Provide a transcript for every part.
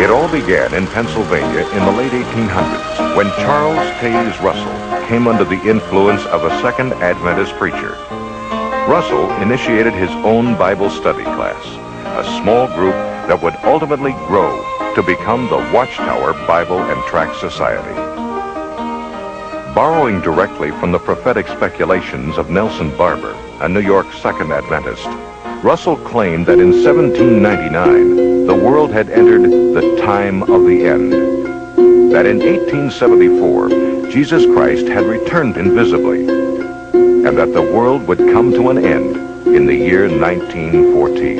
It all began in Pennsylvania in the late 1800s when Charles Taze Russell came under the influence of a Second Adventist preacher. Russell initiated his own Bible study class, a small group that would ultimately grow to become the Watchtower Bible and Tract Society. Borrowing directly from the prophetic speculations of Nelson Barber, a New York Second Adventist, Russell claimed that in 1799, the world had entered the time of the end. That in 1874, Jesus Christ had returned invisibly, and that the world would come to an end in the year 1914.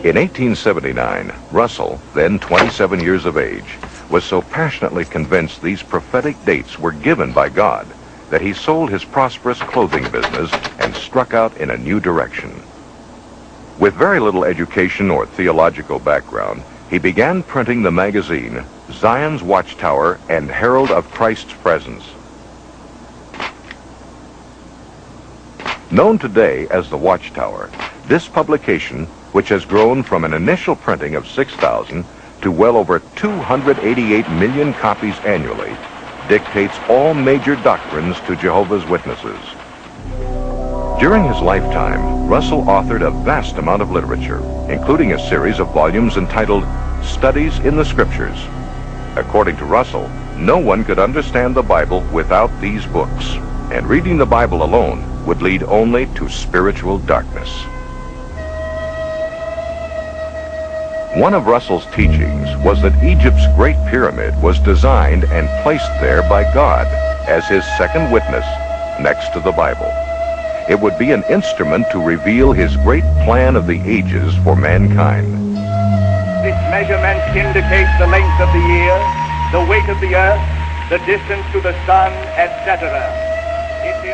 In 1879, Russell, then 27 years of age, was so passionately convinced these prophetic dates were given by God that he sold his prosperous clothing business and struck out in a new direction. With very little education or theological background, he began printing the magazine Zion's Watchtower and Herald of Christ's Presence. Known today as the Watchtower, this publication, which has grown from an initial printing of 6,000 to well over 288 million copies annually, dictates all major doctrines to Jehovah's Witnesses. During his lifetime, Russell authored a vast amount of literature, including a series of volumes entitled Studies in the Scriptures. According to Russell, no one could understand the Bible without these books, and reading the Bible alone would lead only to spiritual darkness. One of Russell's teachings was that Egypt's Great Pyramid was designed and placed there by God as his second witness next to the Bible. It would be an instrument to reveal his great plan of the ages for mankind. This measurement indicates the length of the year, the weight of the earth, the distance to the sun, etc.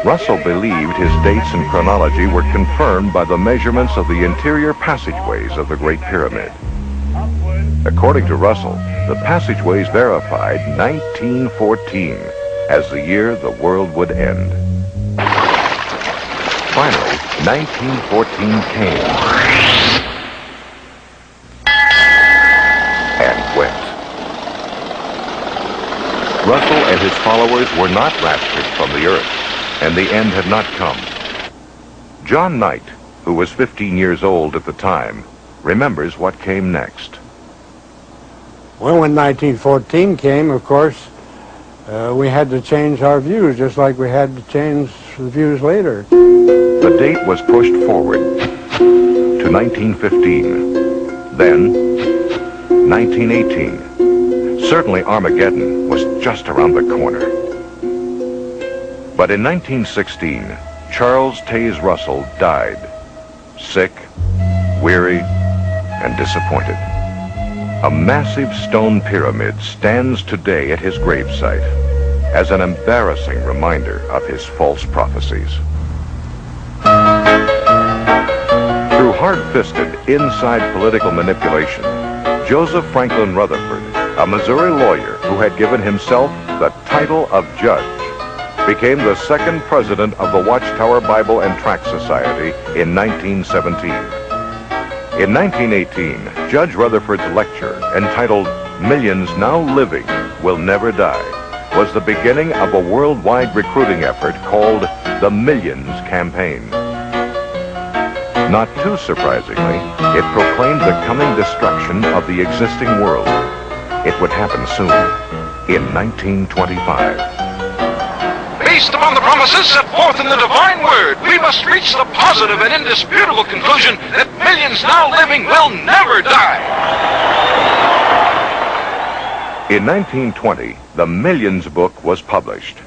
Russell believed his dates and chronology were confirmed by the measurements of the interior passageways of the Great Pyramid. According to Russell, the passageways verified 1914 as the year the world would end. Finally, 1914 came and went. Russell and his followers were not raptured from the earth, and the end had not come. John Knight, who was 15 years old at the time, remembers what came next. Well, when 1914 came, of course, we had to change our views, just like we had to change the views later. The date was pushed forward to 1915, then 1918. Certainly Armageddon was just around the corner. But in 1916, Charles Taze Russell died, sick, weary, and disappointed. A massive stone pyramid stands today at his gravesite as an embarrassing reminder of his false prophecies. Through hard-fisted, inside political manipulation, Joseph Franklin Rutherford, a Missouri lawyer who had given himself the title of judge, became the second president of the Watchtower Bible and Tract Society in 1917. In 1918, Judge Rutherford's lecture, entitled Millions Now Living Will Never Die, was the beginning of a worldwide recruiting effort called the Millions Campaign. Not too surprisingly, it proclaimed the coming destruction of the existing world. It would happen soon, in 1925. Based upon the promises set forth in the divine word, we must reach the positive and indisputable conclusion that millions now living will never die. In 1920, the Millions book was published.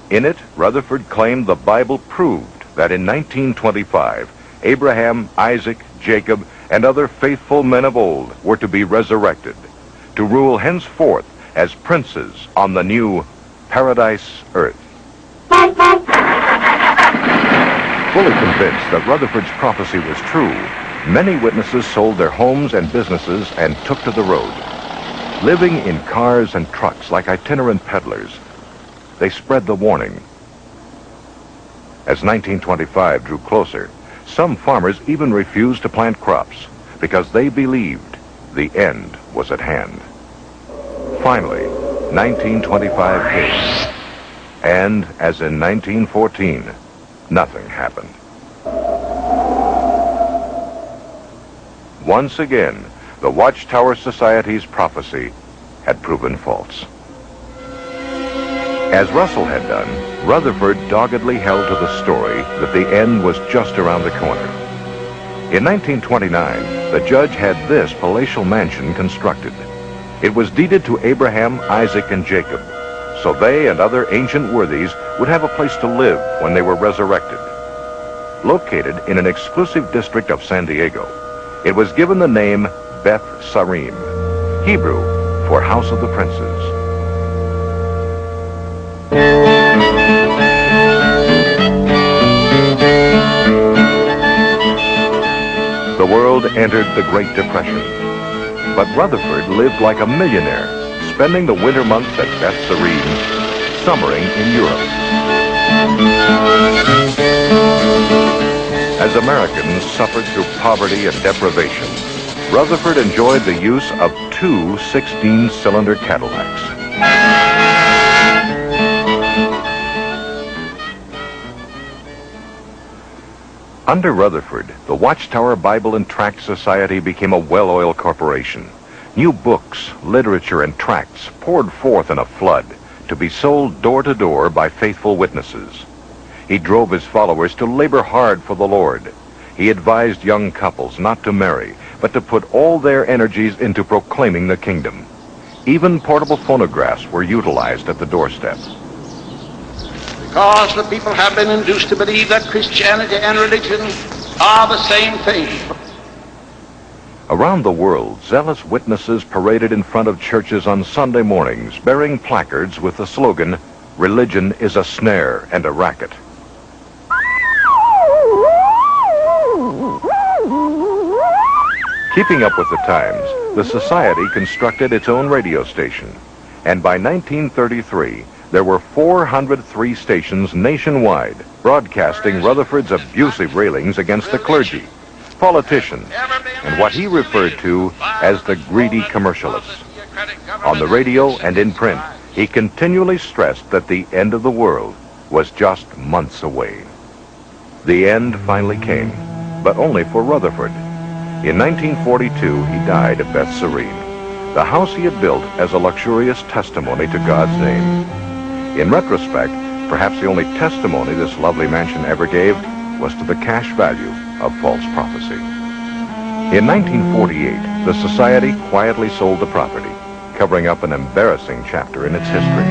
In it, Rutherford claimed the Bible proved that in 1925, Abraham, Isaac, Jacob, and other faithful men of old were to be resurrected, to rule henceforth as princes on the new paradise earth. Fully convinced that Rutherford's prophecy was true, many witnesses sold their homes and businesses and took to the road. Living in cars and trucks like itinerant peddlers, they spread the warning. As 1925 drew closer, some farmers even refused to plant crops, because they believed the end was at hand. Finally, 1925 came, and as in 1914, nothing happened. Once again, the Watchtower Society's prophecy had proven false. As Russell had done, Rutherford doggedly held to the story that the end was just around the corner. In 1929, the judge had this palatial mansion constructed. It was deeded to Abraham, Isaac, and Jacob, so they and other ancient worthies would have a place to live when they were resurrected. Located in an exclusive district of San Diego, it was given the name Beth Sarim, Hebrew for House of the Princes. The world entered the Great Depression, but Rutherford lived like a millionaire, spending the winter months at Beth Sarim, summering in Europe. As Americans suffered through poverty and deprivation, Rutherford enjoyed the use of two 16-cylinder Cadillacs. Under Rutherford, the Watchtower Bible and Tract Society became a well-oiled corporation. New books, literature, and tracts poured forth in a flood to be sold door to door by faithful witnesses. He drove his followers to labor hard for the Lord. He advised young couples not to marry, but to put all their energies into proclaiming the kingdom. Even portable phonographs were utilized at the doorstep. Because the people have been induced to believe that Christianity and religion are the same thing. Around the world, zealous witnesses paraded in front of churches on Sunday mornings, bearing placards with the slogan, "Religion is a snare and a racket." Keeping up with the times, the Society constructed its own radio station, and by 1933, there were 403 stations nationwide broadcasting Rutherford's abusive railings against the clergy, politicians, and what he referred to as the greedy commercialists. On the radio and in print, he continually stressed that the end of the world was just months away. The end finally came, but only for Rutherford. In 1942, he died at Beth Sarim, the house he had built as a luxurious testimony to God's name. In retrospect, perhaps the only testimony this lovely mansion ever gave was to the cash value of false prophecy. In 1948, the Society quietly sold the property, covering up an embarrassing chapter in its history.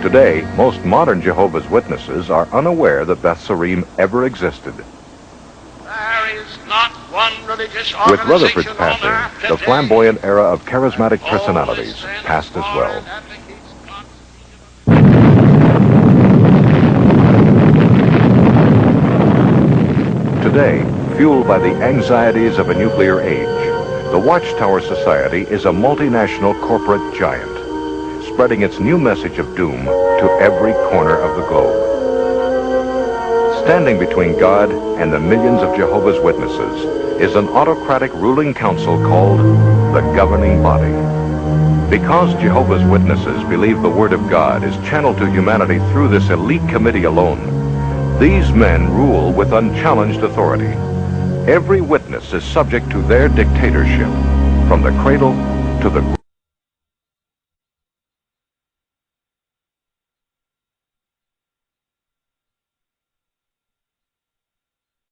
Today, most modern Jehovah's Witnesses are unaware that Beth Sarim ever existed. There is not one religious With Rutherford's organization on passing, earth the today. flamboyant era of charismatic personalities passed as well. Today, fueled by the anxieties of a nuclear age, the Watchtower Society is a multinational corporate giant, spreading its new message of doom to every corner of the globe. Standing between God and the millions of Jehovah's Witnesses is an autocratic ruling council called the governing body. Because Jehovah's Witnesses believe the Word of God is channeled to humanity through this elite committee alone, these men rule with unchallenged authority. Every witness is subject to their dictatorship, from the cradle to the grave.